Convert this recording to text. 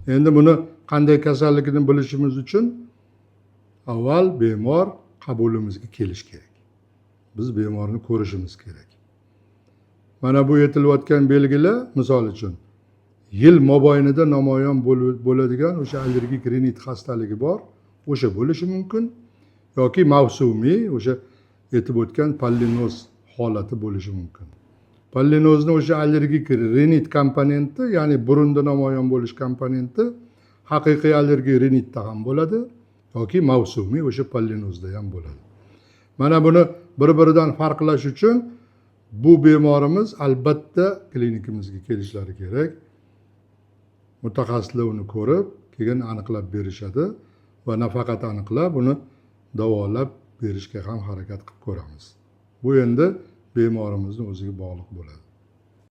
Endi buni qanday kasalligini bilishimiz uchun avval bemor qabulimizga kelishi kerak. Biz bemorni ko'rishimiz kerak. Mana bu aytilayotgan belgilar, misol uchun, yil mobaynida namoyon bo'ladigan o'sha allergik rinit xastaligi bor, o'sha bo'lishi mumkin yoki mavsumiy o'sha aytib o'tgan pollinoz holati bo'lishi mumkin. Pollinozni o'sha allergik rinit komponenti, ya'ni burunda namoyon bo'lish komponenti haqiqiy allergik rinitda ham bo'ladi yoki mavsumiy o'sha pollinozda ham bo'ladi. Mana buni bir-biridan farqlash uchun bu bemorimiz albatta klinikamizga kelishlari kerak. Mutaxassislar uni ko'rib, keyin aniqlab berishadi va nafaqat aniqlab, uni davolab berishga ham harakat qilib ko'ramiz. Bu endi bemorimizning o'ziga bog'liq bo'ladi.